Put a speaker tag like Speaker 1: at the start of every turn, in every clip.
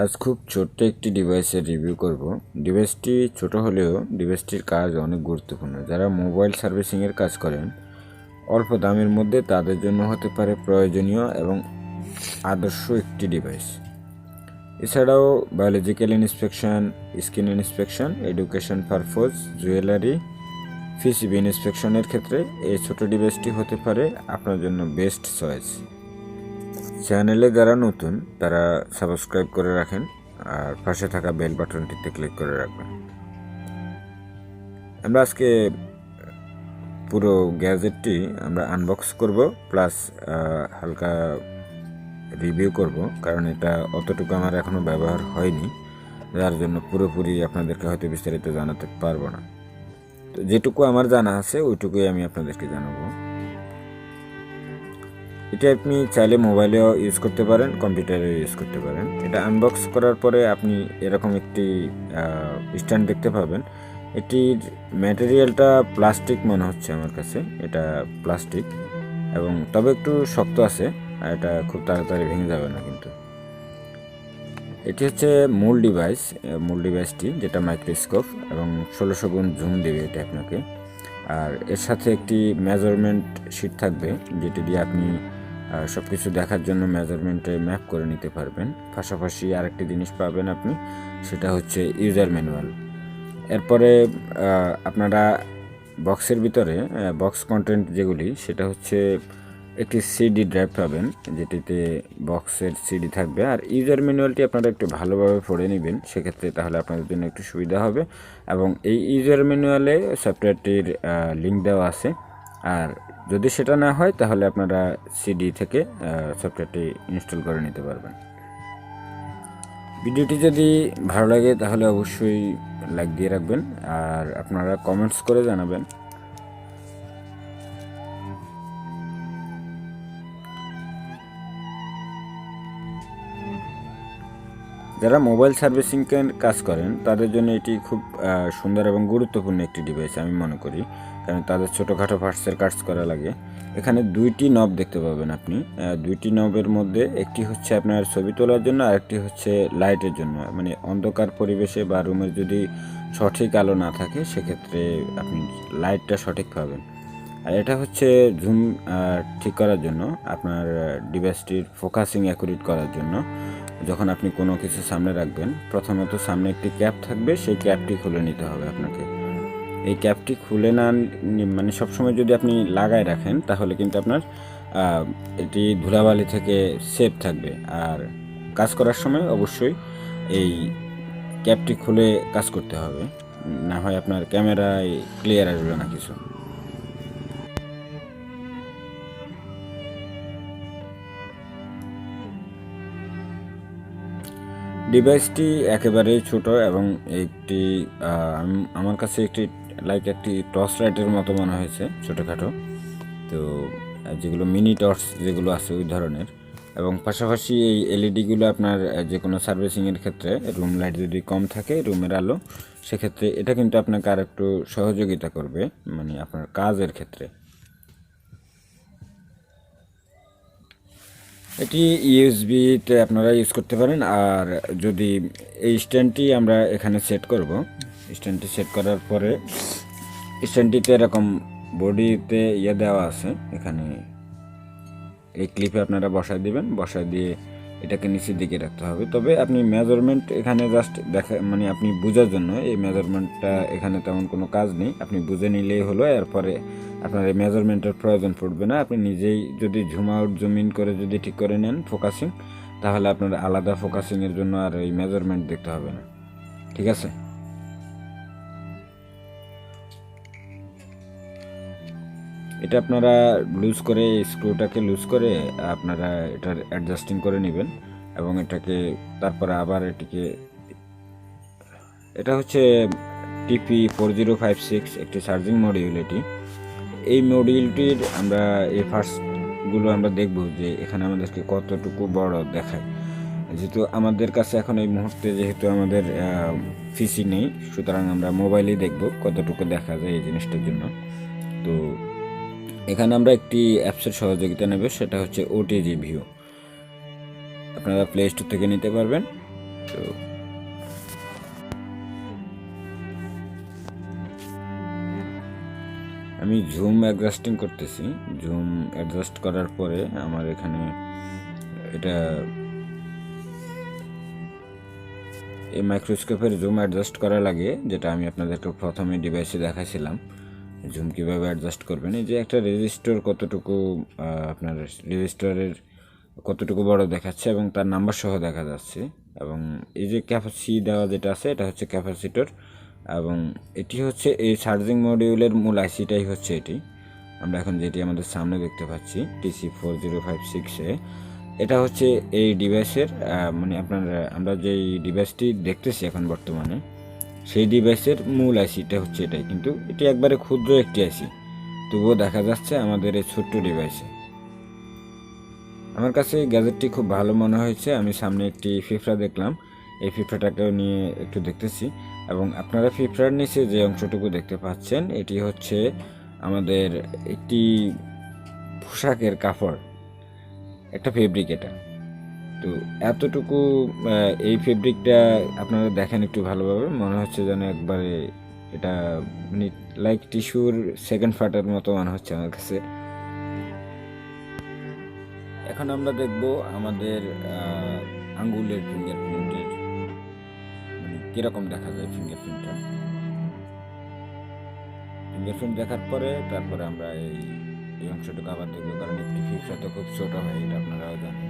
Speaker 1: আজ খুব ছোট্ট একটি ডিভাইসের রিভিউ করব। ডিভাইসটি ছোট হলেও ডিভাইসটির কাজ অনেক গুরুত্বপূর্ণ। যারা মোবাইল সার্ভিসিংয়ের কাজ করেন অল্প দামের মধ্যে তাদের জন্য হতে পারে প্রয়োজনীয় এবং আদর্শ একটি ডিভাইস। এছাড়াও biological inspection, skin inspection, education purpose, jewellery, PCB ইন্সপেকশনের ক্ষেত্রে এই ছোট ডিভাইসটি হতে পারে আপনার জন্য বেস্ট চয়েস। চ্যানেলে যারা নতুন তারা সাবস্ক্রাইব করে রাখেন আর পাশে থাকা বেল বাটনটিতে ক্লিক করে রাখবেন। আমরা আজকে পুরো গ্যাজেটটি আমরা আনবক্স করব, প্লাস হালকা রিভিউ করব, কারণ এটা অতটুকু আমার এখনও ব্যবহার হয়নি, যার জন্য পুরোপুরি আপনাদেরকে হয়তো বিস্তারিত জানাতে পারবো না। তো যেটুকু আমার জানা আছে ওইটুকুই আমি আপনাদেরকে জানাবো। এটা আপনি চাইলে মোবাইলেও ইউজ করতে পারেন, কম্পিউটারেও ইউজ করতে পারেন। এটা আনবক্স করার পরে আপনি এরকম একটি স্ট্যান্ড দেখতে পাবেন। এটির ম্যাটেরিয়ালটা প্লাস্টিক মনে হচ্ছে আমার কাছে, এটা প্লাস্টিক এবং তবে একটু শক্ত আছে, আর এটা খুব তাড়াতাড়ি ভেঙে যাবে না। কিন্তু এটি হচ্ছে মূল ডিভাইসটি, যেটা মাইক্রোস্কোপ এবং 1600 গুণ জুম দেবে এটা আপনাকে। আর এর সাথে একটি মেজারমেন্ট শিট থাকবে, যেটি দিয়ে আপনি সব কিছু দেখার জন্য মেজারমেন্টে ম্যাপ করে নিতে পারবেন। পাশাপাশি আরেকটি জিনিস পাবেন আপনি, সেটা হচ্ছে ইউজার ম্যানুয়াল। এরপরে আপনারা বক্সের ভিতরে বক্স কন্টেন্ট যেগুলি, সেটা হচ্ছে একটি সিডি ড্রাইভ পাবেন, যেটিতে বক্সের সিডি থাকবে। আর ইউজার ম্যানুয়ালটি আপনারা একটু ভালোভাবে পড়ে নেবেন, সেক্ষেত্রে তাহলে আপনাদের জন্য একটু সুবিধা হবে। এবং এই ইউজার ম্যানুয়ালে সফটওয়্যারটির লিঙ্ক দেওয়া আছে, আর যদি সেটা না হয় তাহলে আপনারা সিডি থেকে সফটওয়্যারটি ইনস্টল করে নিতে পারবেন। ভিডিওটি যদি ভালো লাগে তাহলে অবশ্যই লাইক দিয়ে রাখবেন, আর আপনারা কমেন্টস করে জানাবেন। যারা মোবাইল সার্ভিসিংয়ের কাজ করেন তাদের জন্য এটি খুব সুন্দর এবং গুরুত্বপূর্ণ একটি ডিভাইস আমি মনে করি, কারণ তাদের ছোটোখাটো পার্টসের কাজ করা লাগে। এখানে দুইটি নব দেখতে পাবেন আপনি। দুইটি নবের মধ্যে একটি হচ্ছে আপনার ছবি তোলার জন্য, আর একটি হচ্ছে লাইটের জন্য। মানে অন্ধকার পরিবেশে বা রুমের যদি সঠিক আলো না থাকে সেক্ষেত্রে আপনি লাইটটা সঠিক পাবেন। আর এটা হচ্ছে জুম ঠিক করার জন্য, আপনার ডিভাইসটির ফোকাসিং অ্যাকুরেট করার জন্য। যখন আপনি কোনো কিছু সামনে রাখবেন, প্রথমত সামনে একটি ক্যাপ থাকবে, সেই ক্যাপটি খুলে নিতে হবে আপনাকে। এই ক্যাপটি খুলে না, মানে সবসময় যদি আপনি লাগায় রাখেন তাহলে কিন্তু আপনার এটি ধুলাবালি থেকে সেফ থাকবে। আর কাজ করার সময় অবশ্যই এই ক্যাপটি খুলে কাজ করতে হবে, না হয় আপনার ক্যামেরায় ক্লিয়ার আসবে না কিছু। ডিভাইসটি একেবারেই ছোট এবং একটি আমার কাছে একটি একটি টর্চ লাইটের মতো মনে হয়েছে, ছোটোখাটো। তো যেগুলো মিনি টর্চ যেগুলো আছে ওই ধরনের। এবং পাশাপাশি এই এলইডিগুলো আপনার যে কোনো সার্ভিসিংয়ের ক্ষেত্রে রুম লাইট যদি কম থাকে, রুমের আলো, সেক্ষেত্রে এটা কিন্তু আপনাকে আর একটু সহযোগিতা করবে, মানে আপনার কাজের ক্ষেত্রে। এটি ইউএসবিতে আপনারা ইউজ করতে পারেন। আর যদি এই স্ট্যান্ডটি আমরা এখানে সেট করব, স্ট্যান্ডটি সেট করার পরে স্ট্যান্ডটিতে এরকম বডিতে দেওয়া আছে, এখানে এই ক্লিপে আপনারা বসায় দিবেন। বসায় দিয়ে এটাকে নিচের দিকে রাখতে হবে। তবে আপনি মেজারমেন্ট এখানে জাস্ট দেখা, মানে আপনি বোঝার জন্য এই মেজারমেন্টটা এখানে তেমন কোনো কাজ নেই, আপনি বুঝে নিলেই হলো। এরপরে আপনার এই মেজারমেন্টের প্রয়োজন পড়বে না। আপনি নিজেই যদি জুম আউট জুম ইন করে যদি ঠিক করে নেন ফোকাসিং, তাহলে আপনার আলাদা ফোকাসিংয়ের জন্য আর এই মেজারমেন্ট দেখতে হবে না। ঠিক আছে? এটা আপনারা লুজ করে, স্ক্রুটাকে লুজ করে আপনারা এটার অ্যাডজাস্টিং করে নেবেন এবং এটাকে তারপরে আবার এটা হচ্ছে TP4056 একটি চার্জিং মডিউল। এই মডিউলটির আমরা এই ফার্স্টগুলো আমরা দেখব যে এখানে আমাদেরকে কতটুকু বড় দেখায়। যেহেতু আমাদের কাছে এখন এই মুহূর্তে যেহেতু আমাদের পিসি নেই, সুতরাং আমরা মোবাইলেই দেখব কতটুকু দেখা যায় এই জিনিসটার জন্য। তো এখানে আমরা একটি অ্যাপসের সহযোগিতা নেব, সেটা হচ্ছে AtoZ ভিউ। আপনারা প্লে স্টোর থেকে নিতে পারবেন। তো আমি জুম অ্যাডজাস্টিং করতেছি। জুম অ্যাডজাস্ট করার পরে আমার এখানে এটা এই মাইক্রোস্কোপের জুম অ্যাডজাস্ট করা লাগে, যেটা আমি আপনাদেরকে প্রথমে ডিভাইসে দেখাইছিলাম জুম কীভাবে অ্যাডজাস্ট করবেন। এই যে একটা রেজিস্টার কতটুকু আপনার রেজিস্টারের কতটুকু বড় দেখাচ্ছে এবং তার নাম্বার সহ দেখা যাচ্ছে, এবং এই যে ক্যাপাসি দেওয়া যেটা আছে এটা হচ্ছে ক্যাপাসিটর, এবং এটি হচ্ছে এই চার্জিং মডিউলের মূল আইসিটাই হচ্ছে এটি। আমরা এখন যেটি আমাদের সামনে দেখতে পাচ্ছি TC4056A, এটা হচ্ছে এই ডিভাইসের মানে আপনার আমরা যেই ডিভাইসটি দেখতেছি এখন বর্তমানে সেই ডিভাইসের মূল আইসিটা হচ্ছে এটাই, কিন্তু এটি একবারে ক্ষুদ্র একটি আইসি, তবুও দেখা যাচ্ছে আমাদের এই ছোট্ট ডিভাইসে। আমার কাছে এই গ্যাজেটটি খুব ভালো মনে হয়েছে। আমি সামনে একটি ফিফরা দেখলাম, এই ফিফরাটাকেও নিয়ে একটু দেখতেছি, এবং আপনারা ফিফরার নিচে যে অংশটুকু দেখতে পাচ্ছেন এটি হচ্ছে আমাদের একটি পোশাকের কাপড়, একটা ফেব্রিক এটা। তো এতটুকু এই ফেব্রিকটা আপনারা দেখেন একটু ভালোভাবে, মনে হচ্ছে যেন একবারে এটা মানে লাইক টিস্যুর সেকেন্ড ফাটার মতো মনে হচ্ছে আমার কাছে। এখন আমরা দেখব আমাদের আঙ্গুলের ফিঙ্গারপ্রিন্টের মানে কীরকম দেখা যায় ফিঙ্গারপ্রিন্টটা। ফিঙ্গারপ্রিন্ট দেখার পরে তারপরে আমরা এই অংশটুকু আবার দেখবো, কারণ একটি ফিফরা তো খুব ছোটো হয়, এটা আপনারাও জানেন।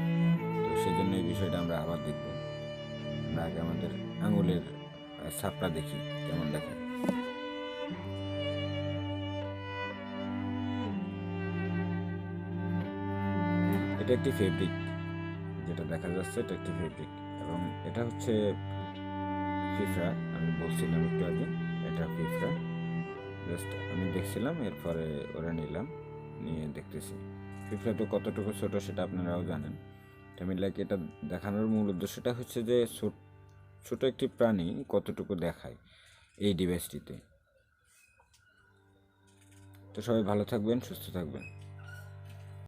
Speaker 1: তো সেই জন্য এই বিষয়টা আমরা আবার দেখবো। আমরা আগে আমাদের আঙুলের ছাপটা দেখি কেমন দেখায়। এটা একটি ফেব্রিক, যেটা দেখা যাচ্ছে এটা একটি ফেব্রিক, এবং এটা হচ্ছে ফিফরা। আমি বলছিলাম একটু আগে এটা ফিফরা, জাস্ট আমি দেখছিলাম, এরপরে ওরা নিলাম, নিয়ে দেখতেছি ফিফরা তো কতটুকু ছোট সেটা আপনারাও জানেন। আমি লাইক এটা দেখানোর মূল উদ্দেশ্যটা হচ্ছে যে ছোট একটি প্রাণী কতটুকু দেখায় এই ডিভাইসটিতে। তো সবাই ভালো থাকবেন, সুস্থ থাকবেন।